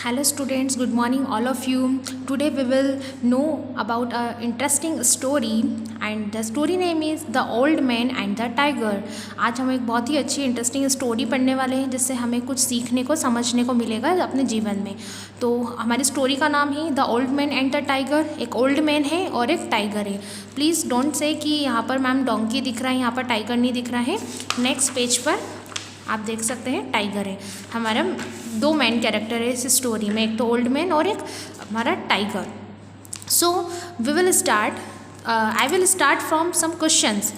Hello students, good morning all of you. Today we will know about a interesting story and the story name is The Old Man and the Tiger. आज हम एक बहुत ही अच्छी interesting story पढ़ने वाले हैं जिससे हमें कुछ सीखने को समझने को मिलेगा अपने जीवन में। तो हमारी स्टोरी का नाम है the old man and the tiger. एक ओल्ड मैन है और एक टाइगर है। प्लीज़ डोंट से कि यहाँ पर मैम डोंकी दिख रहा है, यहाँ पर टाइगर नहीं दिख रहा है। नेक्स्ट पेज पर आप देख सकते हैं टाइगर है। हमारा दो मेन कैरेक्टर है इस स्टोरी में, एक तो ओल्ड मैन और एक हमारा tiger. So we will start, I will start from some questions.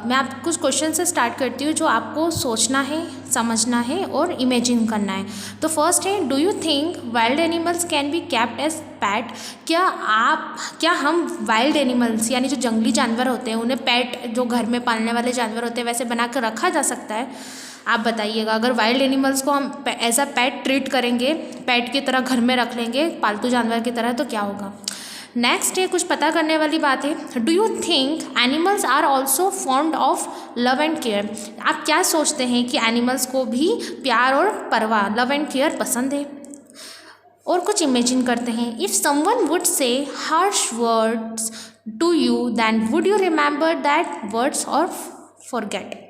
मैं आप कुछ क्वेश्चन से स्टार्ट करती हूँ जो आपको सोचना है, समझना है और इमेजिन करना है। तो फर्स्ट है, do you think wild animals can be kept as pet? क्या हम वाइल्ड एनिमल्स यानी जो जंगली जानवर होते हैं उन्हें पैट, जो घर में पालने वाले जानवर होते हैं, वैसे बना कर रखा जा सकता है? आप बताइएगा। अगर वाइल्ड एनिमल्स को हम एज अ पैट ट्रीट करेंगे, पैट की तरह घर में रख लेंगे, पालतू जानवर की तरह, तो क्या होगा? नेक्स्ट है, कुछ पता करने वाली बात है। Do you think animals are also fond of love and care? आप क्या सोचते हैं कि एनिमल्स को भी प्यार और परवाह, लव एंड केयर पसंद है? और कुछ इमेजिन करते हैं। If someone would say harsh words to you then would you remember that words और फॉरगेट?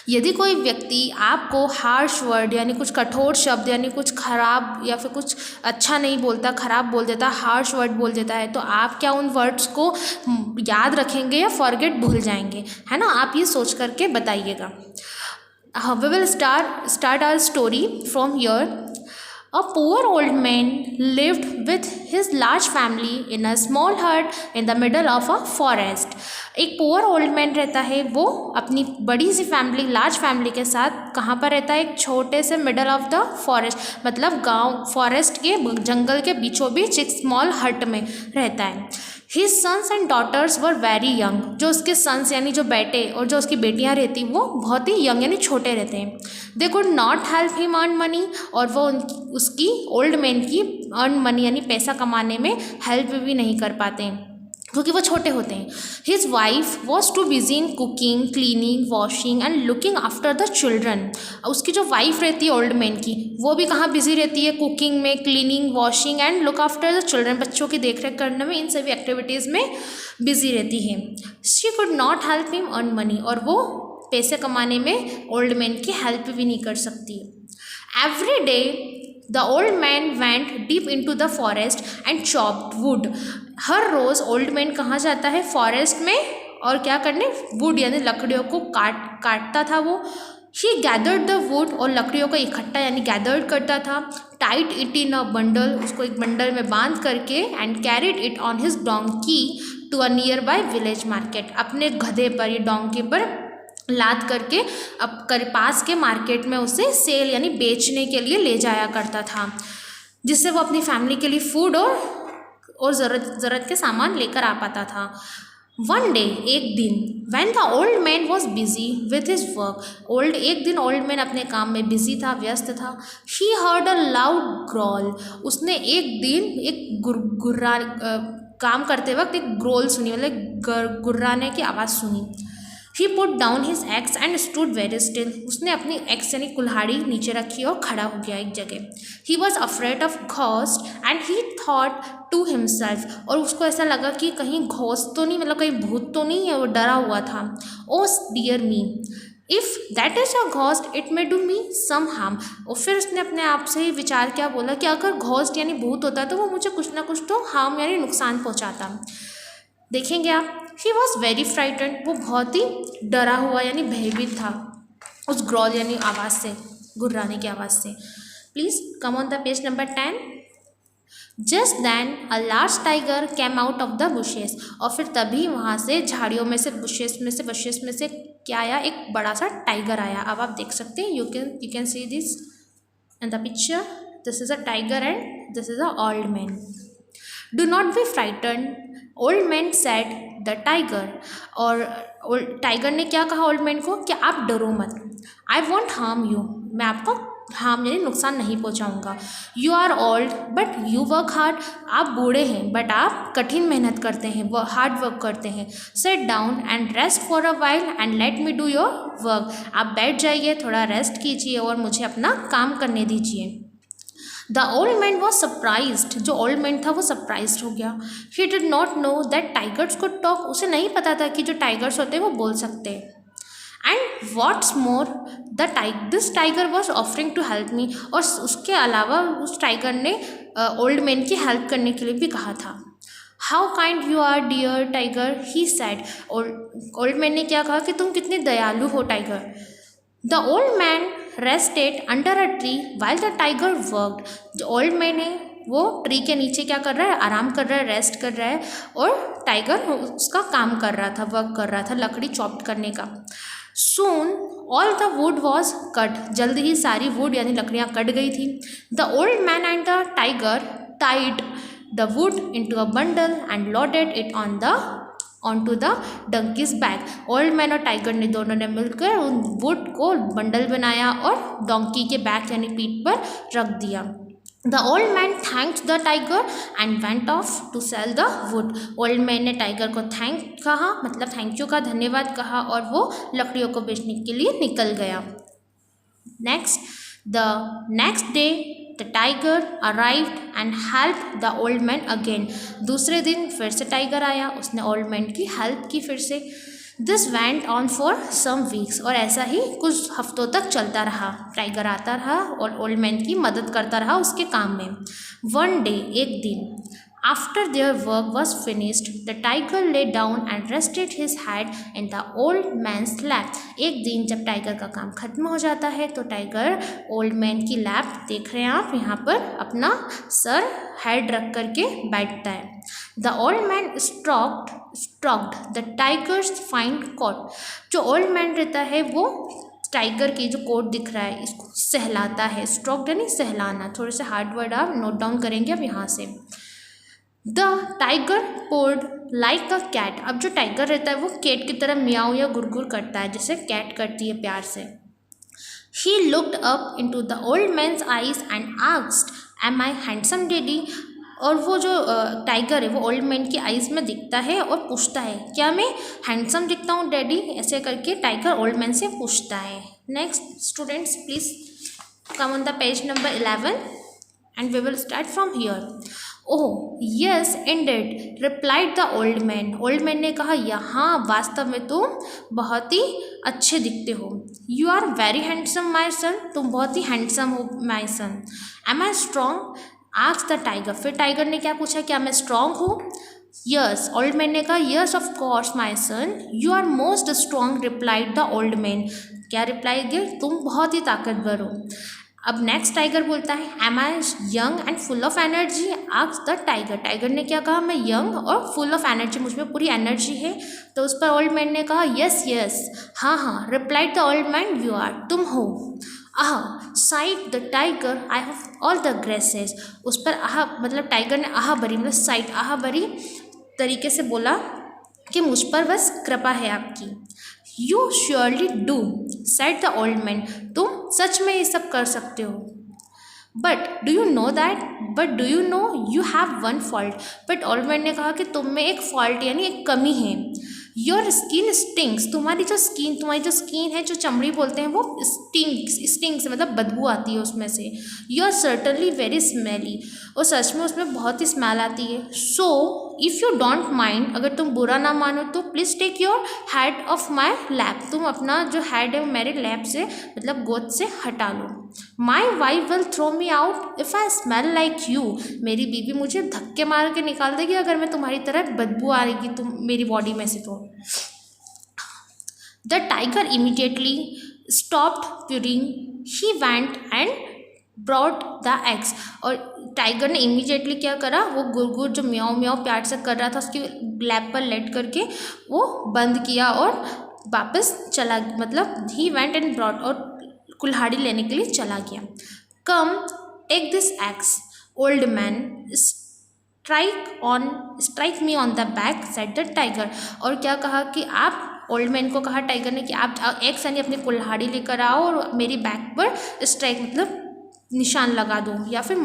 यदि कोई व्यक्ति आपको हार्श वर्ड यानी कुछ कठोर शब्द यानी कुछ खराब या फिर कुछ अच्छा नहीं बोलता, खराब बोल देता, हार्श वर्ड बोल देता है, तो आप क्या उन वर्ड्स को याद रखेंगे या फॉरगेट भूल जाएंगे? है ना, आप ये सोच करके बताइएगा। We will start our story from here. A poor old man lived with his large family in a small hut in the middle of a forest. एक पुअर ओल्ड मैन रहता है, वो अपनी बड़ी सी फैमिली, लार्ज फैमिली के साथ कहाँ पर रहता है? एक छोटे से मिडल ऑफ द फॉरेस्ट, मतलब गांव, फॉरेस्ट के जंगल के बीचों बीच एक स्मॉल हट में रहता है। His sons and daughters were very young. जो उसके सन्स यानी जो बेटे और जो उसकी बेटियां रहती वो बहुत ही यंग यानी छोटे रहते हैं। They could not help him earn money, और वो उसकी ओल्ड मैन की अर्न मनी यानी पैसा कमाने में हेल्प भी नहीं कर पाते हैं क्योंकि वो छोटे होते हैं। His wife was too busy in cooking, cleaning, washing and looking after the children. उसकी जो वाइफ रहती है ओल्ड मैन की, वो भी कहाँ बिजी रहती है? कुकिंग में, cleaning, washing and look after the children, बच्चों की देखरेख करने में, इन सभी एक्टिविटीज़ में बिजी रहती है। She could not help him earn money, और वो पैसे कमाने में ओल्ड मैन की हेल्प भी नहीं कर सकती। Every day the old man went deep into the forest and chopped wood. हर रोज़ ओल्ड मैन कहाँ जाता है? फॉरेस्ट में, और क्या करने? वुड यानी लकड़ियों को काटता था वो। ही गैदर्ड द वुड, और लकड़ियों को इकट्ठा यानी गैदर्ड करता था। Tied it in a bundle, उसको एक बंडल में बांध करके, and carried it on his donkey to a nearby village market. अपने गधे पर, ये डोंकी पर लाद करके पास के मार्केट में उसे सेल यानी बेचने के लिए ले जाया करता था, जिससे वो अपनी फैमिली के लिए फूड और ज़रूरत के सामान लेकर आ पाता था। वन डे, एक दिन, when the old man was busy with his work, एक दिन ओल्ड मैन अपने काम में बिजी था, व्यस्त था। She heard a loud growl, उसने एक दिन एक काम करते वक्त एक ग्रोल सुनी, मतलब गुर्राने की आवाज़ सुनी। He put down his axe and stood very still, उसने अपनी एक्स यानी कुल्हाड़ी नीचे रखी और खड़ा हो गया एक जगह। He was afraid of ghost and he thought to himself, और उसको ऐसा लगा कि कहीं घोस्ट तो नहीं, मतलब कहीं भूत तो नहीं है, वो डरा हुआ था। Oh dear me, if that is a ghost it may do me some harm. और फिर उसने अपने आप से ही विचार क्या बोला कि अगर घोस्ट यानी भूत होता तो वो मुझे कुछ ना कुछ तो हार्म यानी नुकसान पहुँचाता। देखेंगे आप, ही वॉज वेरी फ्राइटेंड, वो बहुत ही डरा हुआ यानी भयभीत था उस ग्रॉल यानी आवाज़ से, गुर्राने की आवाज़ से। Please come on the page number 10। Just then a large tiger came out of the bushes, और फिर तभी वहाँ से झाड़ियों में से, बुशेस में से क्या आया? एक बड़ा सा टाइगर आया। अब आप देख सकते हैं, you can see this in the picture, this is a tiger and this is a old man. Do not be frighten, old man said the tiger, और टाइगर ने क्या कहा ओल्ड मैन को? कि आप डरो मत। आई वॉन्ट हार्म यू, मैं आपको हार्म यानी नुकसान नहीं पहुंचाऊंगा। You are old but you work hard, आप बूढ़े हैं बट आप कठिन मेहनत करते हैं, हार्ड वर्क करते हैं। Set down and rest for a while and let me do your work, आप बैठ जाइए, थोड़ा रेस्ट कीजिए और मुझे अपना काम करने दीजिए। The old man was surprised, जो ओल्ड मैन था वो सरप्राइज्ड हो गया। He did not know that tigers could talk, उसे नहीं पता था कि जो टाइगर्स होते हैं वो बोल सकते हैं। And what's more this tiger was offering to help me, और उसके अलावा उस टाइगर ने ओल्ड मैन की हेल्प करने के लिए भी कहा था। How kind you are dear tiger, he said. Old man ने क्या कहा कि तुम कितने दयालु हो tiger. The old man rested under a tree while the tiger worked, जो ओल्ड मैन है वो ट्री के नीचे क्या कर रहा है, आराम कर रहा है, रेस्ट कर रहा है, और टाइगर उसका काम कर रहा था, वर्क कर रहा था लकड़ी चॉप करने का। Soon all the wood was cut, जल्द ही सारी वुड यानी लकड़ियाँ कट गई थी। The old man and the tiger tied the wood into a bundle and loaded it on to the donkey's back. Old man और टाइगर ने दोनों ने मिलकर उन वुड को बंडल बनाया और डोंकी के बैक यानी पीठ पर रख दिया। The old man thanked the tiger and went off to sell the wood. Old man ने टाइगर को थैंक कहा, मतलब थैंक यू का धन्यवाद कहा, और वो लकड़ियों को बेचने के लिए निकल गया। Next day the tiger arrived and help the old man again. दूसरे दिन फिर से टाइगर आया, उसने ओल्ड मैन की हेल्प की फिर से। This went on for some weeks, और ऐसा ही कुछ हफ्तों तक चलता रहा। टाइगर आता रहा और ओल्ड मैन की मदद करता रहा उसके काम में। वन डे, एक दिन, after their work was finished, the tiger lay down and rested his head in the old man's lap. एक दिन जब टाइगर का काम खत्म हो जाता है तो टाइगर ओल्ड मैन की लैप, देख रहे हैं आप यहाँ पर, अपना सर हेड रख करके बैठता है। The old man stroked the tiger's fine coat. जो ओल्ड मैन रहता है वो टाइगर की जो कोट दिख रहा है इसको सहलाता है। स्ट्रोक्ड यानी सहलाना, थोड़े से हार्ड वर्ड आप नोट डाउन करेंगे अब यहाँ से। The tiger purred like a cat, अब जो टाइगर रहता है वो कैट की तरह मियाऊ या गुरगुर करता है जैसे कैट करती है प्यार से। He looked up into the old man's eyes and asked, "Am I handsome, Daddy?" और वो जो टाइगर है वो ओल्ड मैन की आइज़ में दिखता है और पूछता है, क्या मैं हैंडसम दिखता हूँ डैडी? ऐसे करके टाइगर ओल्ड मैन से पूछता है। Next students please come on the page number 11 and we will start from here. Oh yes indeed replied the old man. Old man ने कहा, यहाँ वास्तव में तुम बहुत ही अच्छे दिखते हो। You are very handsome my son, तुम बहुत ही हैंडसम हो my son. Am I strong? asked the tiger. फिर टाइगर ने क्या पूछा, क्या मैं स्ट्रॉन्ग हूँ? यस, ओल्ड मैन ने कहा, yes of course my son, you are most strong replied the old man. क्या रिप्लाई दिया, तुम बहुत ही ताकतवर हो। अब नेक्स्ट टाइगर बोलता है, am I young and full of energy? Asked the tiger. Tiger ने क्या कहा, मैं यंग और फुल ऑफ एनर्जी, मुझ में पूरी एनर्जी है। तो उस पर ओल्ड मैन ने कहा, यस यस, हाँ हाँ। Replied the old man, you are, तुम हो। Ah said the tiger, I have all the graces. उस पर आह मतलब टाइगर ने आह भरी, मतलब साइड आह भरी तरीके से बोला कि मुझ पर बस कृपा है आपकी। You surely do said the old man, तुम सच में ये सब कर सकते हो। But do you know you have one fault. But old man ने कहा कि तुम में एक फॉल्ट यानी एक कमी है। योर स्किन स्टिंग्स, तुम्हारी जो स्किन है, जो चमड़ी बोलते हैं, वो स्टिंग्स मतलब बदबू आती है उसमें से। You are certainly very smelly, और सच में उसमें बहुत ही स्मेल आती है। So if you don't mind, अगर तुम बुरा ना मानो तो please take your head off my lap, तुम अपना जो हेड है मेरे लैप से मतलब गोद से हटा लो। My wife will throw me out if I smell like you, मेरी बीवी मुझे धक्के मार के निकाल देगी अगर मैं तुम्हारी तरह बदबू आ रही तुम मेरी बॉडी में से। तो the tiger immediately stopped purring, he went and brought the eggs. और टाइगर ने इमीडिएटली क्या करा, वो गुरगुर जो म्याऊ म्याऊ प्यार से कर रहा था उसकी लैप पर लेट करके वो बंद किया और वापस चला, मतलब ही वेंट एंड ब्रॉट, और कुल्हाड़ी लेने के लिए चला गया। Come take this axe old man, strike me on the back said the tiger. और क्या कहा कि आप, ओल्ड मैन को कहा टाइगर ने कि आप एक यानी अपनी कुल्हाड़ी लेकर आओ और मेरी बैक पर स्ट्राइक मतलब निशान लगा दो या फिर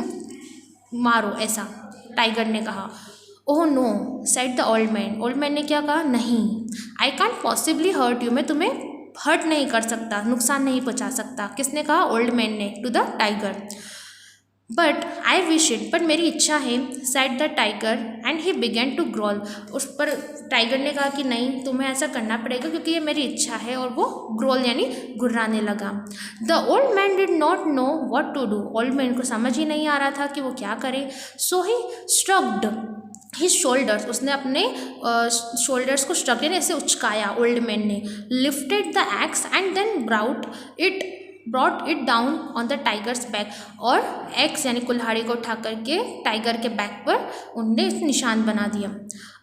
मारो, ऐसा टाइगर ने कहा। Oh no said the old man ने क्या कहा, नहीं, I can't possibly hurt you, मैं तुम्हें हर्ट नहीं कर सकता, नुकसान नहीं पहुंचा सकता। किसने कहा, ओल्ड मैन ने, to the tiger. But I wish it, but मेरी इच्छा है, said the tiger and he began to growl. उस पर टाइगर ने कहा कि नहीं, तुम्हें ऐसा करना पड़ेगा क्योंकि ये मेरी इच्छा है, और वो ग्रोल यानी गुर्राने लगा। The old man did not know what to do, old man को समझ ही नहीं आ रहा था कि वो क्या करे। सो ही स्ट्रक्ड हिज शोल्डर्स, उसने अपने शोल्डर्स को स्ट्रक यानी ऐसे उचकाया ओल्ड मैन ने। Lifted the axe and then brought it down on the tiger's back, और एक्स यानी कुल्हाड़ी को उठा करके टाइगर के बैक पर उनने निशान बना दिया।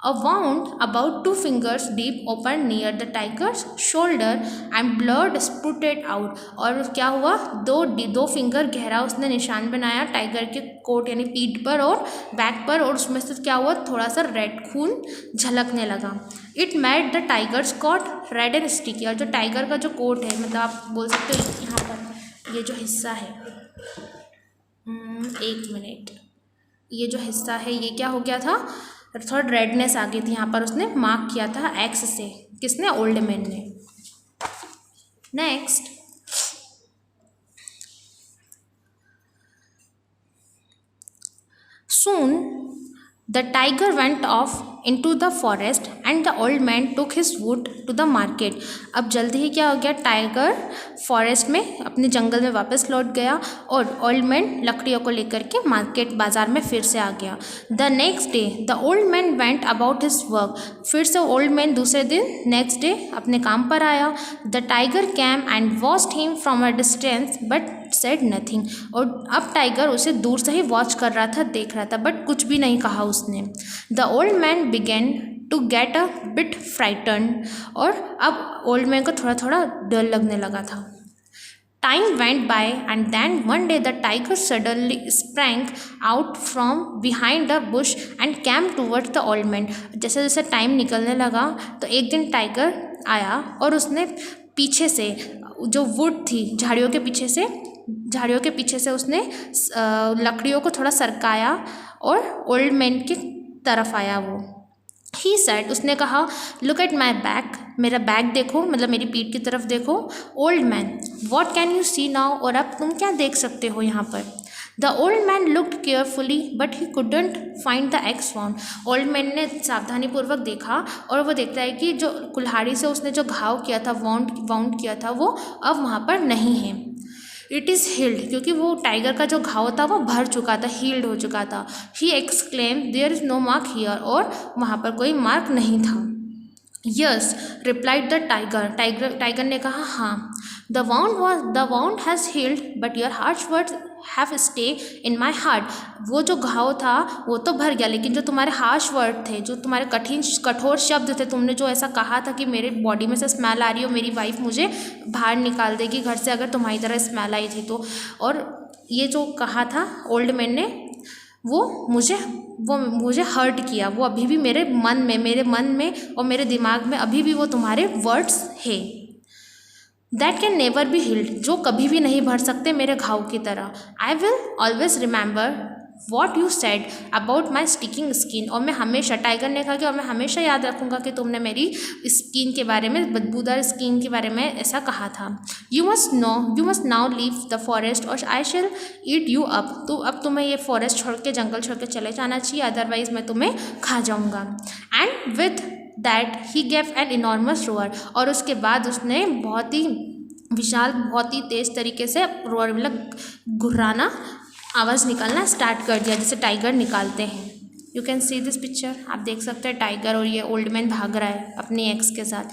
A wound about 2 fingers deep open near the tiger's shoulder and blood sprouted out, और क्या हुआ, दो फिंगर गहरा उसने निशान बनाया टाइगर के कोट यानी पीठ पर और बैक पर, और उसमें से क्या हुआ, थोड़ा सा रेड खून झलकने लगा। It made the tiger's coat red and sticky, और जो टाइगर का जो कोट है, मतलब आप बोल सकते हो यहाँ पर ये जो हिस्सा है, 1 मिनट, ये जो हिस्सा है ये क्या हो गया था, थोड़ा रेडनेस आ गई थी यहाँ पर, उसने मार्क किया था एक्स से, किसने, ओल्ड मैन ने। Next, soon the tiger went off into the forest and the old man took his wood to the market। अब जल्दी ही क्या हो गया, टाइगर फॉरेस्ट में अपने जंगल में वापस लौट गया और ओल्ड मैन लकड़ियों को लेकर के मार्केट बाजार में फिर से आ गया। The next day the old man went about his work, फिर से ओल्ड मैन दूसरे दिन नेक्स्ट डे अपने काम पर आया। The tiger came and watched him from a distance but said nothing, और अब टाइगर उसे दूर से ही वॉच कर रहा था, देख रहा था, बट कुछ भी नहीं कहा उसने। The old man began to get a bit frightened, और अब ओल्ड मैन को थोड़ा थोड़ा डर लगने लगा था। Time went by and then one day the tiger suddenly sprang out from behind the bush and came towards the old man. जैसे जैसे टाइम निकलने लगा तो एक दिन टाइगर आया और उसने पीछे से जो वुड थी, झाड़ियों के पीछे से उसने लकड़ियों को थोड़ा सरकाया और ओल्ड मैन की तरफ आया। वो ही सेड, उसने कहा, लुक एट माई बैक, मेरा बैग देखो, मतलब मेरी पीठ की तरफ देखो। Old man, what can you see now, और अब तुम क्या देख सकते हो यहाँ पर। The old man looked carefully but he couldn't find the axe found. ओल्ड मैन ने सावधानीपूर्वक देखा और वो देखता है कि जो कुल्हाड़ी से उसने जो घाव किया था, वाउंड किया था, वो अब वहाँ पर नहीं है। इट इज़ हील्ड, क्योंकि वो टाइगर का जो घाव था वो भर चुका था, हील्ड हो चुका था। He exclaim, there is no mark here, और वहाँ पर कोई मार्क नहीं था। यस रिप्लाइड द टाइगर ने कहा, हाँ। The wound has healed but your harsh words have stay in my heart. वो जो घाव था वो तो भर गया, लेकिन जो तुम्हारे हार्श वर्ड थे, जो तुम्हारे कठोर शब्द थे, तुमने जो ऐसा कहा था कि मेरे बॉडी में से स्मेल आ रही हो, मेरी वाइफ मुझे बाहर निकाल देगी घर से अगर तुम्हारी तरह स्मेल आई थी तो, और ये जो कहा था ओल्ड मैन ने, वो मुझे हर्ट किया। वो अभी भी मेरे मन में और मेरे दिमाग में अभी भी वो तुम्हारे वर्ड्स है। That can never be healed, जो कभी भी नहीं भर सकते मेरे घाव की तरह। I will always remember what you said about my sticking skin, और मैं हमेशा, टाइगर ने कहा कि और मैं हमेशा याद रखूँगा कि तुमने मेरी स्किन के बारे में, बदबूदार स्किन के बारे में ऐसा कहा था। You must now leave the forest or I shall eat you up, तो अब तुम्हें ये फॉरेस्ट छोड़ के, जंगल छोड़ के चले जाना चाहिए, अदरवाइज मैं तुम्हें खा जाऊँगा। And with that he gave an enormous row or, और उसके बाद उसने बहुत ही विशाल, बहुत ही तेज़ तरीके से रोअर, मतलब घुर्राना, आवाज़ निकालना स्टार्ट कर दिया जैसे टाइगर निकालते हैं। You can see this picture, आप देख सकते हैं टाइगर और ये ओल्ड मैन भाग रहा है अपनी एक्स के साथ,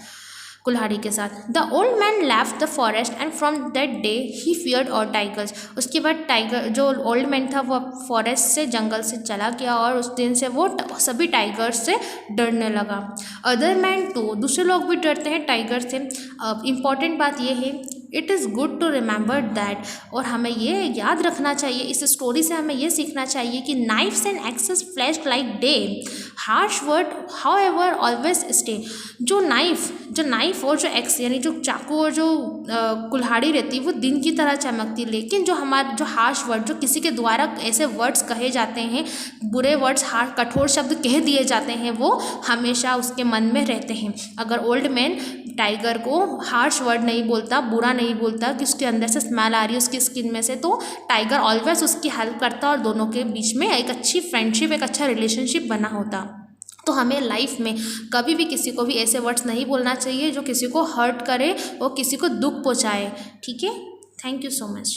कुल्हाड़ी के साथ। The old man left the forest and from that day he feared और टाइगर्स। उसके बाद टाइगर, जो ओल्ड मैन था, वो फॉरेस्ट से, जंगल से चला गया और उस दिन से वो सभी टाइगर्स से डरने लगा। अदर मैन टू, दूसरे लोग भी डरते हैं टाइगर से। इम्पॉर्टेंट बात यह है, it is good to remember that, और हमें ये याद रखना चाहिए, इस स्टोरी से हमें ये सीखना चाहिए कि knives and axes flash like day, harsh word however always stay. जो नाइफ और जो एक्स यानी जो चाकू और जो कुल्हाड़ी रहती है वो दिन की तरह चमकती, लेकिन जो हार्श वर्ड, जो किसी के द्वारा ऐसे वर्ड्स कहे जाते हैं, बुरे वर्ड्स, कठोर शब्द कह दिए जाते हैं, वो हमेशा उसके मन में रहते हैं। अगर ओल्ड मैन टाइगर को हार्श वर्ड नहीं बोलता, बुरा नहीं बोलता कि उसके अंदर से स्मेल आ रही है उसकी स्किन में से, तो टाइगर ऑलवेज उसकी हेल्प करता और दोनों के बीच में एक अच्छी फ्रेंडशिप, एक अच्छा रिलेशनशिप बना होता। तो हमें लाइफ में कभी भी किसी को भी ऐसे वर्ड्स नहीं बोलना चाहिए जो किसी को हर्ट करे और किसी को दुख पहुँचाए। ठीक है, थैंक यू सो मच।